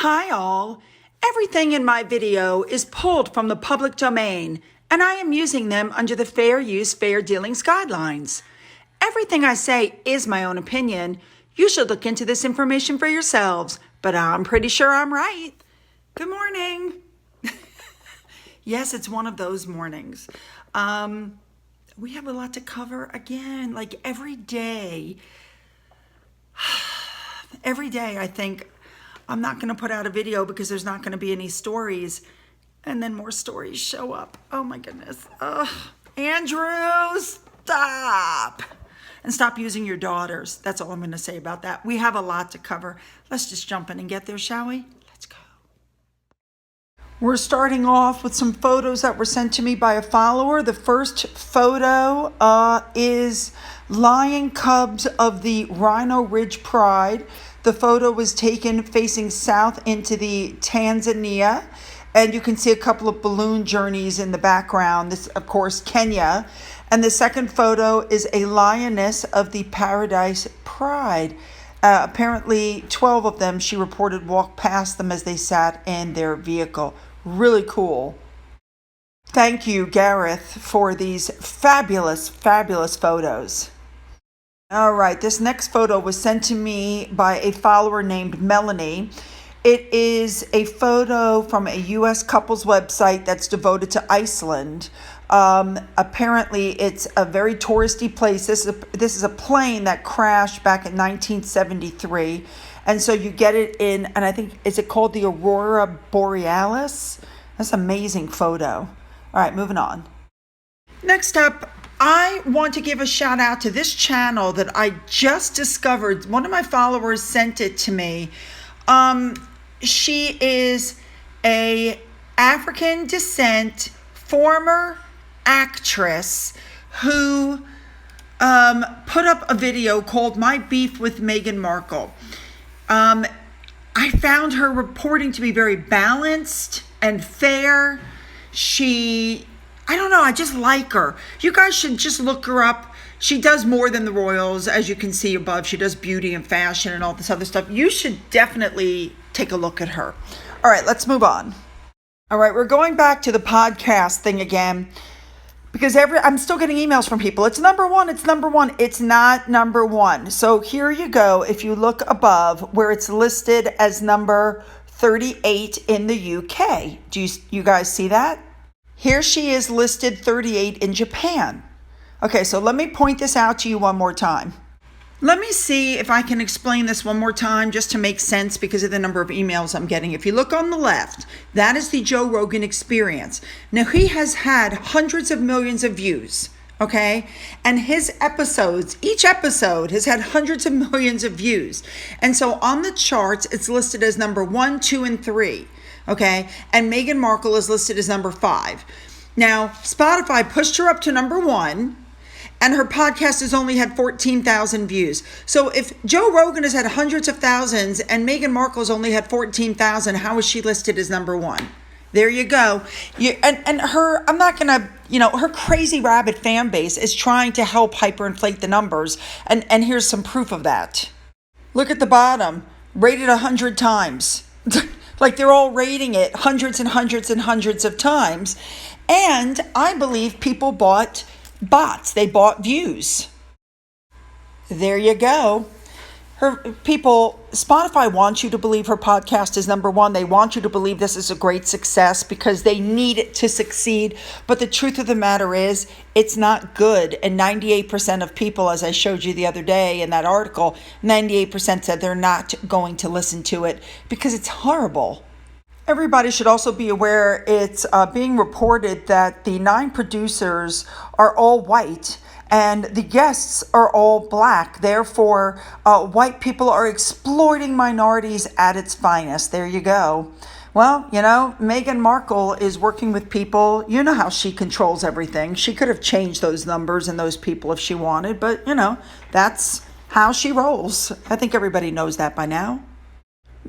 Hi all! Everything in my video is pulled from the public domain, and I am using them under the Fair Use, Fair Dealings guidelines. Everything I say is my own opinion. You should look into this information for yourselves, but I'm pretty sure I'm right. Good morning. Yes, it's one of those mornings. We have a lot to cover again, like every day. Every day I think, I'm not going to put out a video because there's not going to be any stories. And then more stories show up. Oh my goodness. Andrew, stop. And stop using your daughters. That's all I'm going to say about that. We have a lot to cover. Let's just jump in and get there, shall we? Let's go. We're starting off with some photos that were sent to me by a follower. The first photo is lion cubs of the Rhino Ridge Pride. The photo was taken facing south into the Tanzania, and you can see a couple of balloon journeys in the background. This, of course, Kenya. And the second photo is a lioness of the Paradise Pride. Apparently, 12 of them, she reported, walked past them as they sat in their vehicle. Really cool. Thank you, Gareth, for these fabulous, fabulous photos. All right, this next photo was sent to me by a follower named Melanie. It is a photo from a U.S. couples website that's devoted to Iceland. Apparently, it's a very touristy place. This is a plane that crashed back in 1973. And so you get it in, and I think, is it called the Aurora Borealis? That's an amazing photo. All right, moving on. Next up, I want to give a shout out to this channel that I just discovered. One of my followers sent it to me. She is a African descent former actress who put up a video called My Beef with Meghan Markle. I found her reporting to be very balanced and fair. I don't know, I just like her. You guys should just look her up. She does more than the royals, as you can see above. She does beauty and fashion and all this other stuff. You should definitely take a look at her. All right, let's move on. All right, we're going back to the podcast thing again, because I'm still getting emails from people. It's number one. It's number one. It's not number one. So here you go. If you look above where it's listed as number 38 in the UK. Do you guys see that? Here she is listed 38 in Japan. Okay, so let me point this out to you one more time. Let me see if I can explain this one more time just to make sense because of the number of emails I'm getting. If you look on the left, that is the Joe Rogan Experience. Now, he has had hundreds of millions of views, okay? And his episodes, each episode has had hundreds of millions of views. And so on the charts, it's listed as number 1, 2, and 3. Okay, and Meghan Markle is listed as number 5. Now, Spotify pushed her up to number 1, and her podcast has only had 14,000 views. So if Joe Rogan has had hundreds of thousands and Meghan Markle's only had 14,000, how is she listed as number 1? There you go. And her, I'm not going to, her crazy rabid fan base is trying to help hyperinflate the numbers. And here's some proof of that. Look at the bottom, rated 100 times. Like they're all rating it hundreds and hundreds and hundreds of times. And I believe people bought bots. They bought views. There you go. Spotify wants you to believe her podcast is number 1. They want you to believe this is a great success because they need it to succeed. But the truth of the matter is, it's not good. And 98% of people, as I showed you the other day in that article, 98% said they're not going to listen to it because it's horrible. Everybody should also be aware it's being reported that the 9 producers are all white and the guests are all black. Therefore, white people are exploiting minorities at its finest. There you go. Well, Meghan Markle is working with people. You know how she controls everything. She could have changed those numbers and those people if she wanted, but, that's how she rolls. I think everybody knows that by now.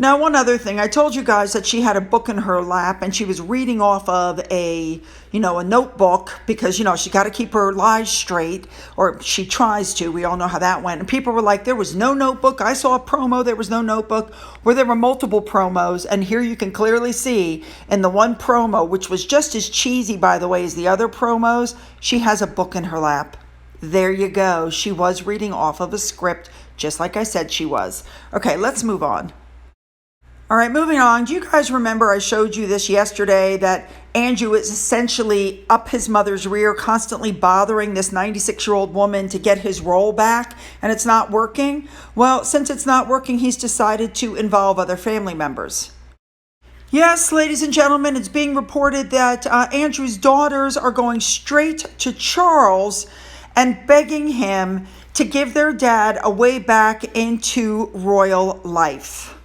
Now, one other thing, I told you guys that she had a book in her lap and she was reading off of a notebook because, she got to keep her lies straight, or she tries to. We all know how that went. And people were like, there was no notebook. I saw a promo, there was no notebook, where there were multiple promos. And here you can clearly see in the one promo, which was just as cheesy, by the way, as the other promos, she has a book in her lap. There you go. She was reading off of a script, just like I said she was. Okay, let's move on. All right, moving on. Do you guys remember I showed you this yesterday, that Andrew is essentially up his mother's rear, constantly bothering this 96-year-old woman to get his role back, and it's not working? Well, since it's not working, he's decided to involve other family members. Yes, ladies and gentlemen, it's being reported that Andrew's daughters are going straight to Charles and begging him to give their dad a way back into royal life.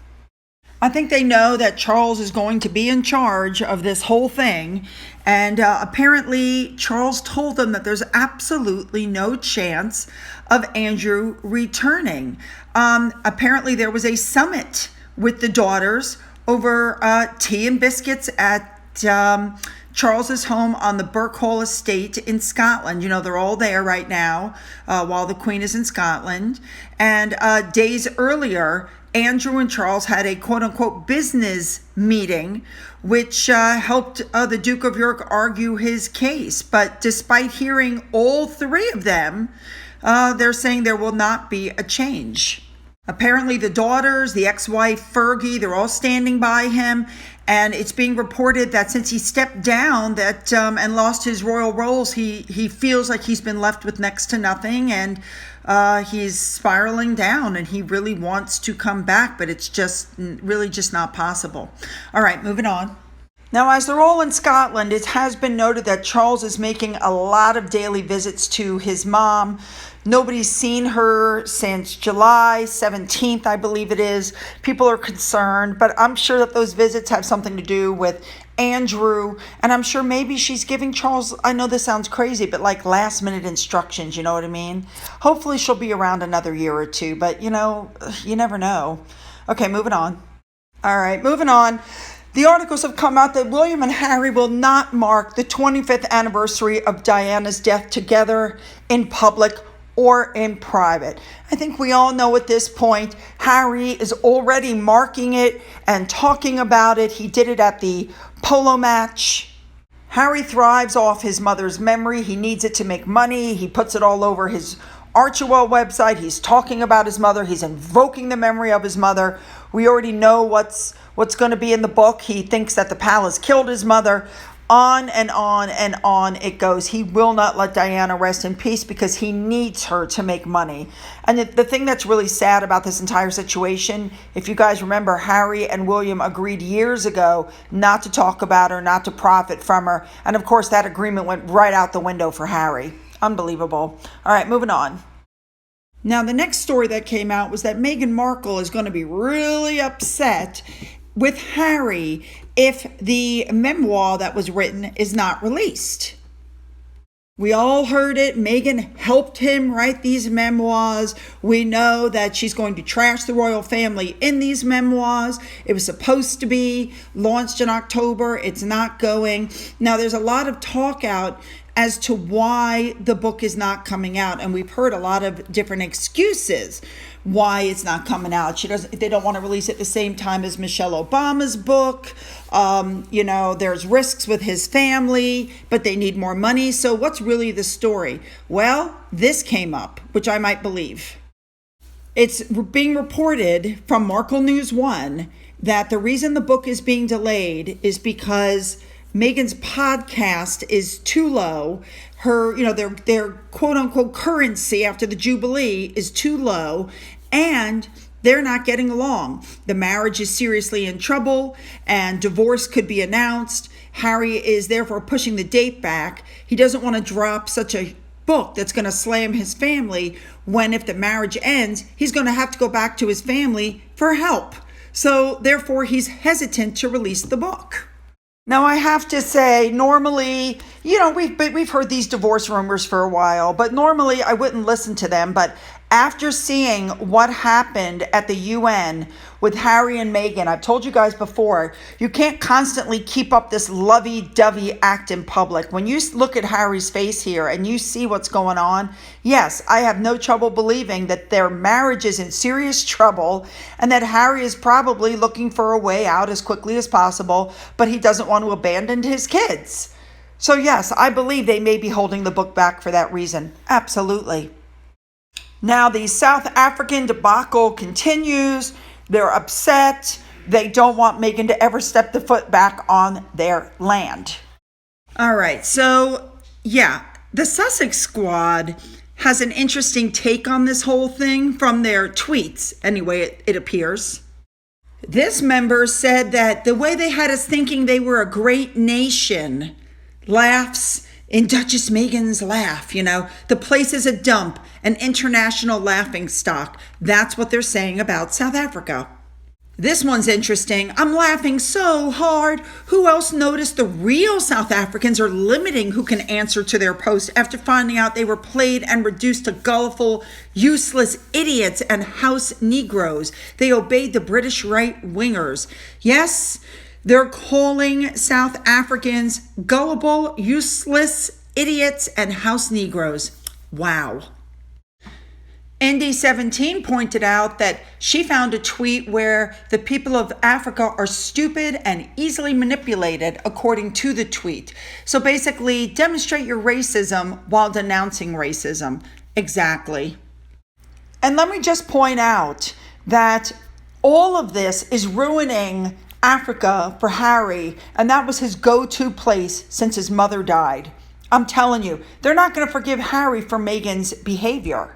I think they know that Charles is going to be in charge of this whole thing. And apparently Charles told them that there's absolutely no chance of Andrew returning. Apparently there was a summit with the daughters over tea and biscuits at Charles's home on the Burke Hall estate in Scotland. They're all there right now while the Queen is in Scotland. And days earlier, Andrew and Charles had a quote-unquote business meeting, which helped the Duke of York argue his case. But despite hearing all three of them, they're saying there will not be a change. Apparently the daughters, the ex-wife Fergie, they're all standing by him. And it's being reported that since he stepped down and lost his royal roles, he feels like he's been left with next to nothing, and he's spiraling down, and he really wants to come back, but it's just really just not possible. All right, moving on. Now, as they're all in Scotland, it has been noted that Charles is making a lot of daily visits to his mom. Nobody's seen her since July 17th, I believe it is. People are concerned, but I'm sure that those visits have something to do with Andrew, and I'm sure maybe she's giving Charles, I know this sounds crazy, but like last minute instructions, you know what I mean? Hopefully she'll be around another year or two, but you never know. Okay, moving on. All right, moving on. The articles have come out that William and Harry will not mark the 25th anniversary of Diana's death together in public or in private. I think we all know at this point, Harry is already marking it and talking about it. He did it at the polo match. Harry thrives off his mother's memory. He needs it to make money. He puts it all over his Archewell website. He's talking about his mother. He's invoking the memory of his mother. We already know what's going to be in the book. He thinks that the palace killed his mother. On and on and on it goes. He will not let Diana rest in peace because he needs her to make money. And the thing that's really sad about this entire situation, if you guys remember, Harry and William agreed years ago not to talk about her, not to profit from her. And of course, that agreement went right out the window for Harry. Unbelievable. All right, moving on. Now, the next story that came out was that Meghan Markle is going to be really upset with Harry if the memoir that was written is not released. We all heard it. Meghan helped him write these memoirs. We know that she's going to trash the royal family in these memoirs. It was supposed to be launched in October. It's not going. Now, there's a lot of talk out as to why the book is not coming out. And we've heard a lot of different excuses why it's not coming out. They don't want to release it at the same time as Michelle Obama's book. There's risks with his family, but they need more money. So what's really the story? Well, this came up, which I might believe. It's being reported from Markle News 1 that the reason the book is being delayed is because Meghan's podcast is too low. Her, their quote unquote currency after the Jubilee is too low, and they're not getting along. The marriage is seriously in trouble, and divorce could be announced. Harry is therefore pushing the date back. He doesn't want to drop such a book that's going to slam his family when, if the marriage ends, he's going to have to go back to his family for help. So therefore, he's hesitant to release the book. Now, I have to say, normally, we've heard these divorce rumors for a while, but normally I wouldn't listen to them. But After seeing what happened at the UN with Harry and Meghan, I've told you guys before, you can't constantly keep up this lovey-dovey act in public. When you look at Harry's face here and you see what's going on, yes, I have no trouble believing that their marriage is in serious trouble and that Harry is probably looking for a way out as quickly as possible, but he doesn't want to abandon his kids. So yes, I believe they may be holding the book back for that reason. Absolutely. Now, the South African debacle continues. They're upset. They don't want Meghan to ever step the foot back on their land. All right, so yeah, the Sussex squad has an interesting take on this whole thing from their tweets. Anyway, it appears. This member said that the way they had us thinking they were a great nation, laughs in Duchess Meghan's laugh, the place is a dump, an international laughing stock. That's what they're saying about South Africa. This one's interesting. I'm laughing so hard. Who else noticed the real South Africans are limiting who can answer to their post after finding out they were played and reduced to gullible, useless idiots and house Negroes? They obeyed the British right-wingers. Yes, they're calling South Africans gullible, useless idiots and house Negroes. Wow. ND17 pointed out that she found a tweet where the people of Africa are stupid and easily manipulated, according to the tweet. So basically, demonstrate your racism while denouncing racism. Exactly. And let me just point out that all of this is ruining Africa for Harry, and that was his go-to place since his mother died. I'm telling you, they're not going to forgive Harry for Meghan's behavior.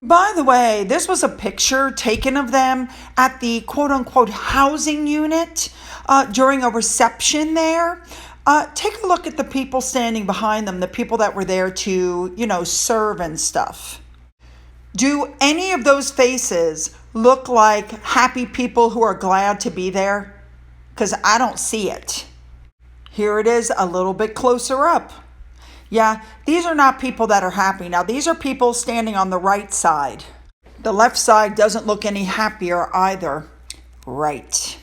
By the way, this was a picture taken of them at the quote-unquote housing unit during a reception there. Take a look at the people standing behind them, the people that were there to, serve and stuff. Do any of those faces look like happy people who are glad to be there? Because I don't see it. Here it is a little bit closer up. Yeah, these are not people that are happy. Now, these are people standing on the right side. The left side doesn't look any happier either. Right.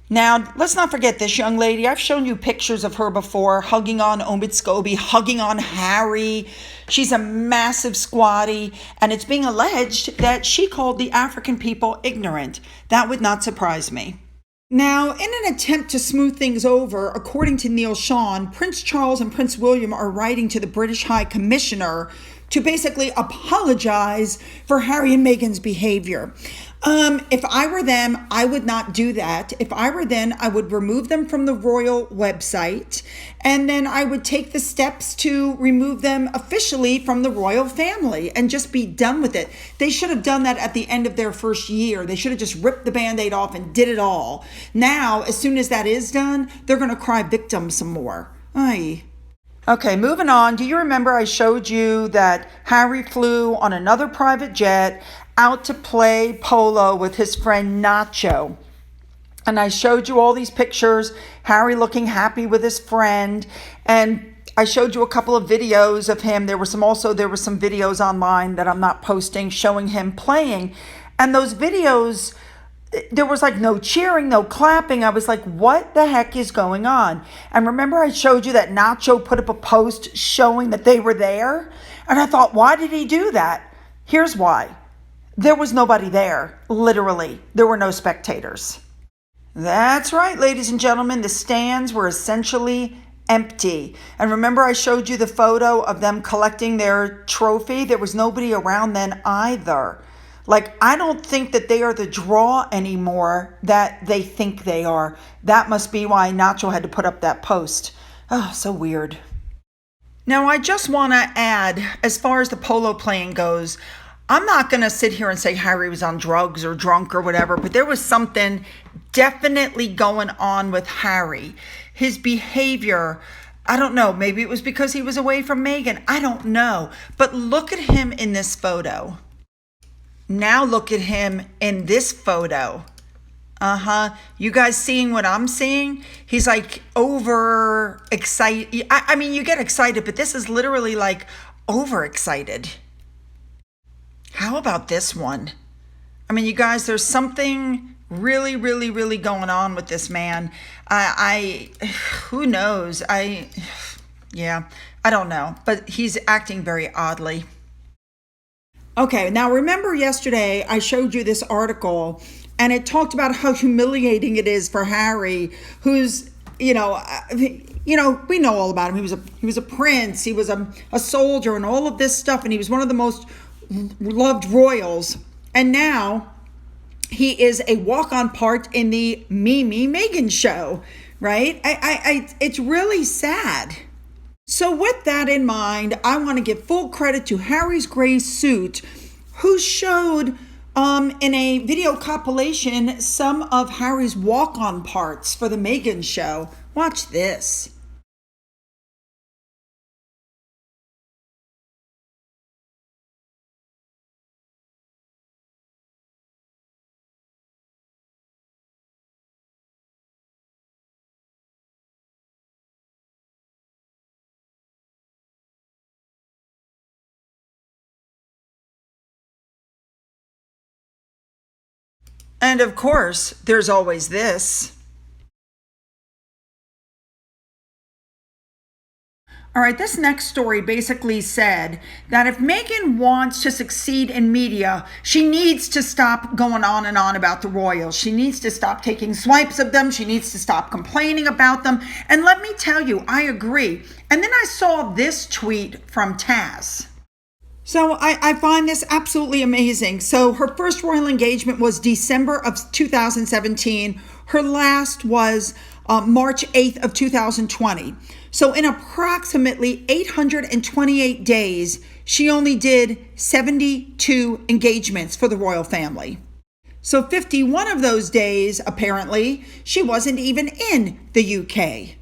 Now, let's not forget this young lady. I've shown you pictures of her before, hugging on Omid Scobie, hugging on Harry. She's a massive squatty, and it's being alleged that she called the African people ignorant. That would not surprise me. Now, in an attempt to smooth things over, according to Neil Sean, Prince Charles and Prince William are writing to the British High Commissioner to basically apologize for Harry and Meghan's behavior. If I were them, I would not do that. If I were them, I would remove them from the royal website, and then I would take the steps to remove them officially from the royal family and just be done with it. They should have done that at the end of their first year. They should have just ripped the Band-Aid off and did it all. Now, as soon as that is done, they're going to cry victim some more. Aye. Okay, moving on. Do you remember I showed you that Harry flew on another private jet out to play polo with his friend Nacho? And I showed you all these pictures, Harry looking happy with his friend, and I showed you a couple of videos of him. There were some videos online that I'm not posting showing him playing. And those videos, there was like no cheering, no clapping. I was like, what the heck is going on? And remember I showed you that Nacho put up a post showing that they were there? And I thought, why did he do that? Here's why. There was nobody there, literally. There were no spectators. That's right, ladies and gentlemen. The stands were essentially empty. And remember I showed you the photo of them collecting their trophy? There was nobody around then either. Like, I don't think that they are the draw anymore that they think they are. That must be why Nacho had to put up that post. Oh, so weird. Now, I just want to add, as far as the polo playing goes, I'm not going to sit here and say Harry was on drugs or drunk or whatever, but there was something definitely going on with Harry. His behavior, I don't know, maybe it was because he was away from Meghan. I don't know. But look at him in this photo. Now look at him in this photo. You guys seeing what I'm seeing? He's like over excited. I mean, you get excited, but this is literally like overexcited. How about this one? I mean, you guys, there's something really, really, really going on with this man. Who knows? Yeah, I don't know, but he's acting very oddly. Okay, now remember yesterday I showed you this article and it talked about how humiliating it is for Harry, who's, we know all about him. He was a prince, he was a soldier and all of this stuff, and he was one of the most loved royals. And now he is a walk-on part in the Meghan show, right? It's really sad. So with that in mind, I want to give full credit to Harry's gray suit, who showed in a video compilation some of Harry's walk-on parts for the Meghan show. Watch this. And of course, there's always this. All right, this next story basically said that if Meghan wants to succeed in media, she needs to stop going on and on about the royals. She needs to stop taking swipes of them. She needs to stop complaining about them. And let me tell you, I agree. And then I saw this tweet from Taz. So I find this absolutely amazing. So her first royal engagement was December of 2017. Her last was March 8th of 2020. So in approximately 828 days, she only did 72 engagements for the royal family. So 51 of those days, apparently, she wasn't even in the UK.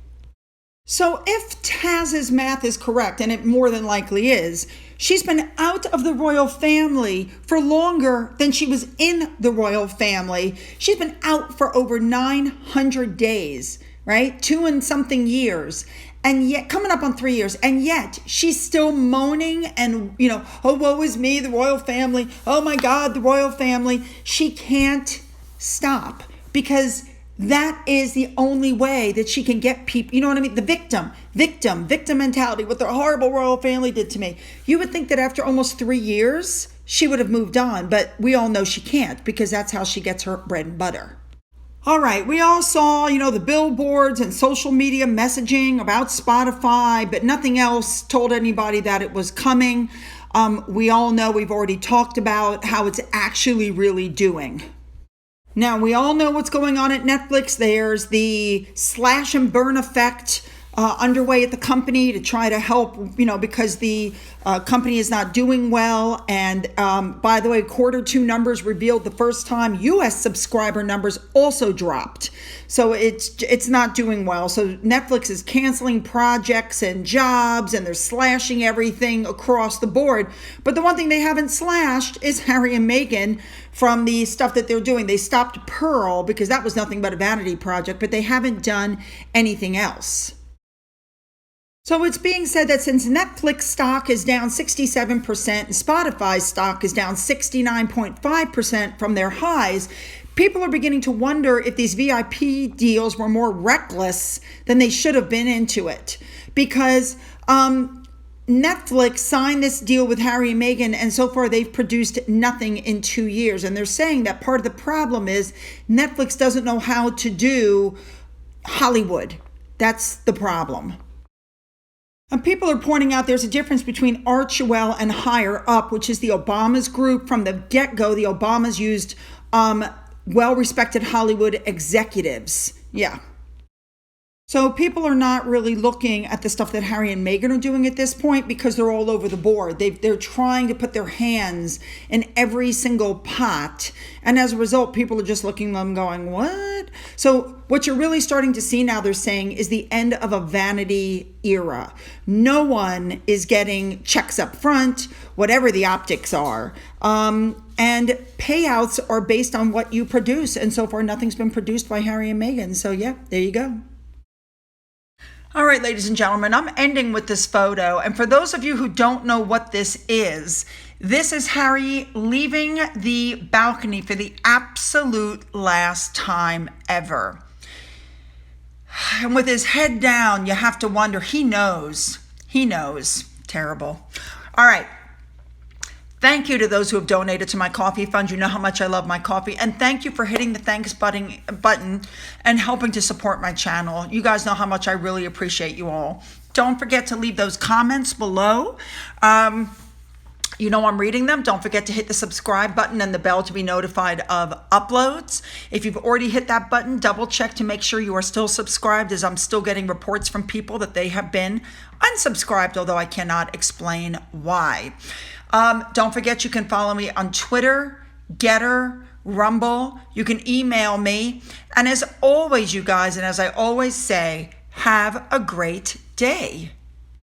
So if Taz's math is correct, and it more than likely is, she's been out of the royal family for longer than she was in the royal family. She's been out for over 900 days, right? 2 and something years. And yet, coming up on 3 years, and yet she's still moaning and, oh, woe is me, the royal family. Oh my God, the royal family. She can't stop because that is the only way that she can get people, you know what I mean? The victim mentality, what the horrible royal family did to me. You would think that after almost 3 years, she would have moved on, but we all know she can't because that's how she gets her bread and butter. All right, we all saw, the billboards and social media messaging about Spotify, but nothing else told anybody that it was coming. We all know, we've already talked about how it's actually really doing. Now, we all know what's going on at Netflix. There's the slash and burn effect underway at the company to try to help, because the company is not doing well. And by the way, Q2 numbers revealed the first time U.S. subscriber numbers also dropped. So it's not doing well. So Netflix is canceling projects and jobs, and they're slashing everything across the board. But the one thing they haven't slashed is Harry and Meghan from the stuff that they're doing. They stopped Pearl because that was nothing but a vanity project, but they haven't done anything else. So it's being said that since Netflix stock is down 67% and Spotify stock is down 69.5% from their highs, people are beginning to wonder if these VIP deals were more reckless than they should have been into it. Because Netflix signed this deal with Harry and Meghan, and so far they've produced nothing in 2 years. And they're saying that part of the problem is Netflix doesn't know how to do Hollywood. That's the problem. And people are pointing out there's a difference between Archewell and Higher Up, which is the Obama's group. From the get-go, the Obamas used well-respected Hollywood executives. Yeah. So people are not really looking at the stuff that Harry and Meghan are doing at this point because they're all over the board. They're trying to put their hands in every single pot. And as a result, people are just looking at them going, what? So what you're really starting to see now, they're saying, is the end of a vanity era. No one is getting checks up front, whatever the optics are. And payouts are based on what you produce. And so far, nothing's been produced by Harry and Meghan. So yeah, there you go. All right, ladies and gentlemen, I'm ending with this photo. And for those of you who don't know what this is Harry leaving the balcony for the absolute last time ever. And with his head down, you have to wonder, he knows. He knows. Terrible. All right. Thank you to those who have donated to my coffee fund. You know how much I love my coffee. And thank you for hitting the thanks button and helping to support my channel. You guys know how much I really appreciate you all. Don't forget to leave those comments below. You know I'm reading them. Don't forget to hit the subscribe button and the bell to be notified of uploads. If you've already hit that button, double check to make sure you are still subscribed, as I'm still getting reports from people that they have been unsubscribed, although I cannot explain why. Don't forget you can follow me on Twitter, Getter, Rumble. You can email me. And as always, you guys, and as I always say, have a great day.